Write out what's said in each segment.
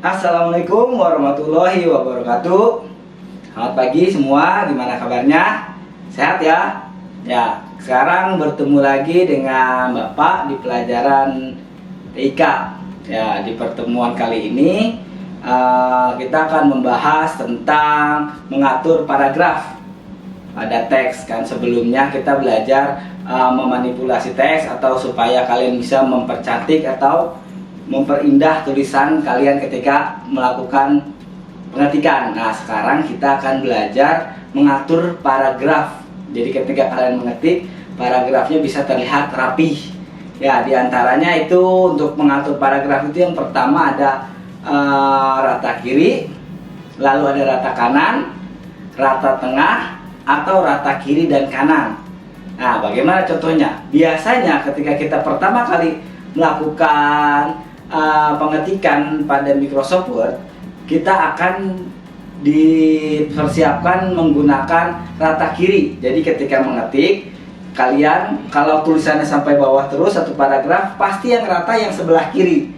Assalamualaikum warahmatullahi wabarakatuh. Selamat pagi semua, gimana kabarnya? Sehat ya? Ya, sekarang bertemu lagi dengan Bapak di pelajaran TIK. Ya, di pertemuan kali ini kita akan membahas tentang mengatur paragraf pada teks. Kan sebelumnya kita belajar memanipulasi teks atau supaya kalian bisa mempercantik atau memperindah tulisan kalian ketika melakukan pengetikan. Nah, sekarang kita akan belajar mengatur paragraf. Jadi ketika kalian mengetik, paragrafnya bisa terlihat rapih. Ya, diantaranya itu untuk mengatur paragraf itu yang pertama ada rata kiri, lalu ada rata kanan, rata tengah, atau rata kiri dan kanan. Nah, bagaimana contohnya? Biasanya ketika kita pertama kali melakukan pengetikan pada Microsoft Word, kita akan dipersiapkan menggunakan rata kiri. Jadi ketika mengetik, kalian kalau tulisannya sampai bawah terus satu paragraf, pasti yang rata yang sebelah kiri.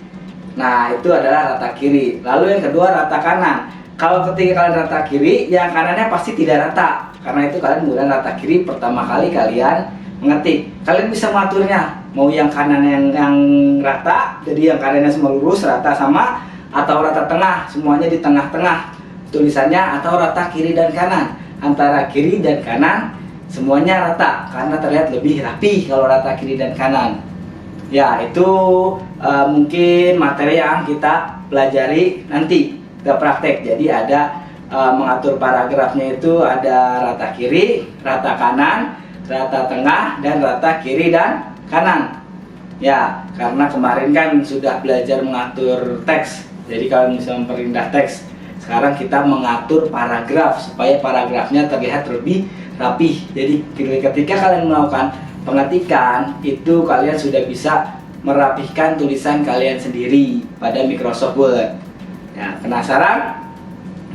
Nah, itu adalah rata kiri. Lalu yang kedua rata kanan. Kalau ketika kalian rata kiri, yang kanannya pasti tidak rata. Karena itu kalian menggunakan rata kiri pertama kali kalian mengetik. Kalian bisa mengaturnya, mau yang kanan yang rata, jadi yang kanannya semua lurus rata sama, atau rata tengah, semuanya di tengah-tengah tulisannya, atau rata kiri dan kanan. Antara kiri dan kanan semuanya rata karena terlihat lebih rapi kalau rata kiri dan kanan. Ya, itu mungkin materi yang kita pelajari nanti ke praktek. Jadi ada mengatur paragrafnya itu ada rata kiri, rata kanan, rata tengah, dan rata kiri dan kanan. Ya, karena kemarin kan sudah belajar mengatur teks. Jadi kalau bisa memperindah teks, sekarang kita mengatur paragraf supaya paragrafnya terlihat lebih rapih. Jadi ketika kalian melakukan pengetikan, itu kalian sudah bisa merapihkan tulisan kalian sendiri pada Microsoft Word. Ya, penasaran?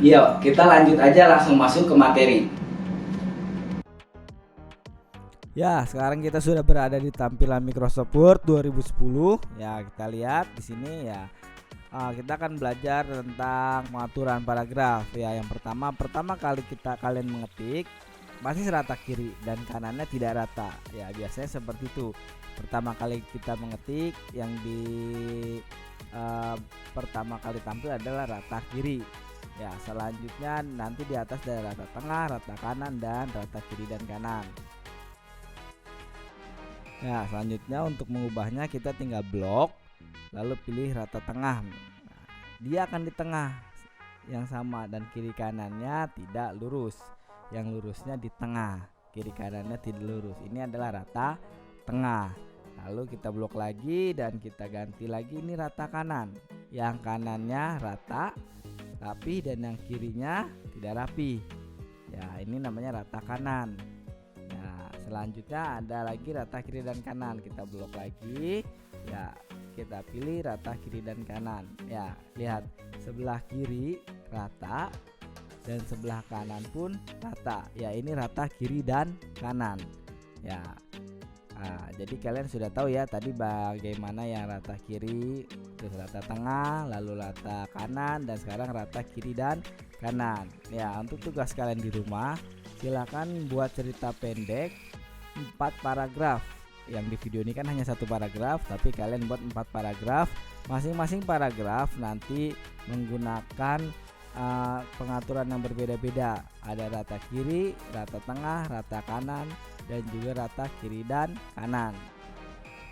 Yuk, kita lanjut aja langsung masuk ke materi. Ya, sekarang kita sudah berada di tampilan Microsoft Word 2010. Ya, kita lihat di sini ya. Kita akan belajar tentang pengaturan paragraf. Ya, yang pertama kali kalian mengetik pasti rata kiri dan kanannya tidak rata. Ya, biasanya seperti itu. Pertama kali kita mengetik yang pertama kali tampil adalah rata kiri. Ya, selanjutnya nanti di atas ada rata tengah, rata kanan, dan rata kiri dan kanan. Nah, selanjutnya untuk mengubahnya kita tinggal blok, lalu pilih rata tengah. Nah, dia akan di tengah yang sama dan kiri kanannya tidak lurus. Yang lurusnya di tengah, kiri kanannya tidak lurus. Ini adalah rata tengah. Lalu kita blok lagi dan kita ganti lagi ini rata kanan. Yang kanannya rata, rapi, dan yang kirinya tidak rapi. Ya, ini namanya rata kanan. Nah, selanjutnya ada lagi rata kiri dan kanan. Kita blok lagi. Ya, kita pilih rata kiri dan kanan. Ya, lihat sebelah kiri rata dan sebelah kanan pun rata. Ya, ini rata kiri dan kanan. Ya. Nah, jadi kalian sudah tahu ya tadi bagaimana yang rata kiri, terus rata tengah, lalu rata kanan, dan sekarang rata kiri dan kanan. Ya, untuk tugas kalian di rumah, silakan buat cerita pendek 4 paragraf. Yang di video ini kan hanya 1 paragraf, tapi kalian buat 4 paragraf. Masing-masing paragraf nanti menggunakan pengaturan yang berbeda-beda. Ada rata kiri, rata tengah, rata kanan, dan juga rata kiri dan kanan.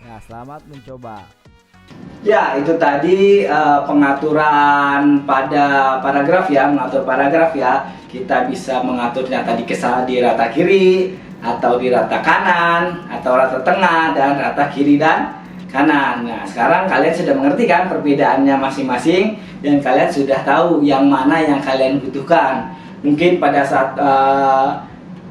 Ya, selamat mencoba. Ya, itu tadi pengaturan pada paragraf ya, mengatur paragraf ya. Kita bisa mengaturnya tadi di rata kiri, atau di rata kanan, atau rata tengah, dan rata kiri dan kanan. Nah, sekarang kalian sudah mengerti kan perbedaannya masing-masing, dan kalian sudah tahu yang mana yang kalian butuhkan. Mungkin pada saat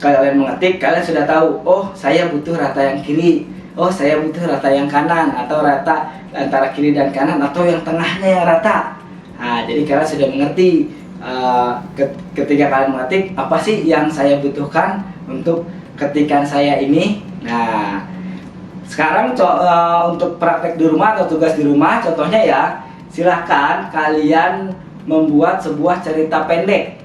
kalian mengetik, kalian sudah tahu, oh saya butuh rata yang kiri, oh saya butuh rata yang kanan, atau rata antara kiri dan kanan, atau yang tengahnya yang rata. Nah, jadi kalian sudah mengerti ketika kalian mengetik apa sih yang saya butuhkan untuk ketikan saya ini. Nah, sekarang untuk praktek di rumah atau tugas di rumah, contohnya ya, silahkan kalian membuat sebuah cerita pendek.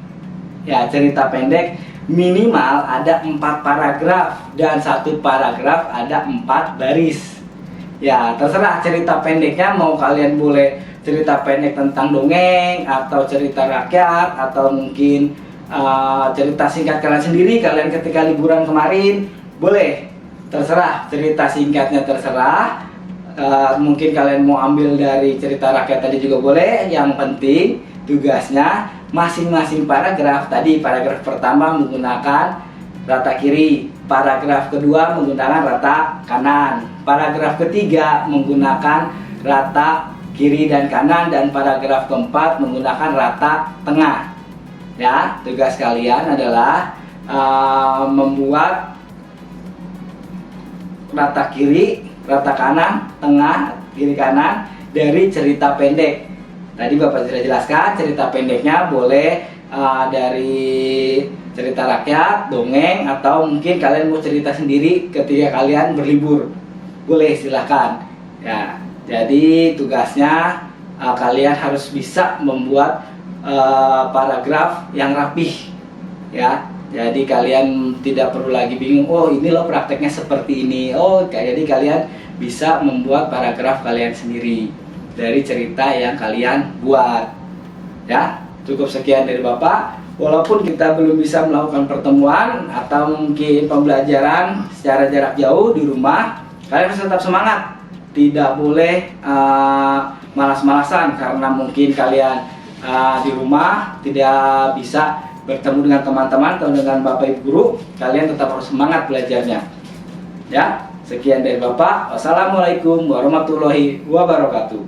Ya, cerita pendek minimal ada 4 paragraf dan satu paragraf ada 4 baris. Ya, terserah cerita pendeknya mau kalian boleh cerita pendek tentang dongeng atau cerita rakyat atau mungkin cerita singkat kalian sendiri kalian ketika liburan kemarin, boleh. Terserah cerita singkatnya terserah. Mungkin kalian mau ambil dari cerita rakyat tadi juga boleh. Yang penting tugasnya masing-masing paragraf tadi, paragraf pertama menggunakan rata kiri, paragraf kedua menggunakan rata kanan, paragraf ketiga menggunakan rata kiri dan kanan, dan paragraf keempat menggunakan rata tengah. Ya, tugas kalian adalah membuat rata kiri, rata kanan, tengah, kiri kanan dari cerita pendek. Tadi Bapak sudah jelaskan cerita pendeknya boleh dari cerita rakyat, dongeng, atau mungkin kalian mau cerita sendiri ketika kalian berlibur. Boleh, silahkan. Ya, jadi tugasnya kalian harus bisa membuat paragraf yang rapih. Ya, jadi kalian tidak perlu lagi bingung, oh ini loh prakteknya seperti ini. Oh, jadi kalian bisa membuat paragraf kalian sendiri dari cerita yang kalian buat. Ya, cukup sekian dari Bapak. Walaupun kita belum bisa melakukan pertemuan atau mungkin pembelajaran secara jarak jauh di rumah, kalian harus tetap semangat. Tidak boleh malas-malasan karena mungkin kalian di rumah tidak bisa bertemu dengan teman-teman atau dengan Bapak Ibu guru. Kalian tetap harus semangat belajarnya. Ya, sekian dari Bapak. Wassalamualaikum warahmatullahi wabarakatuh.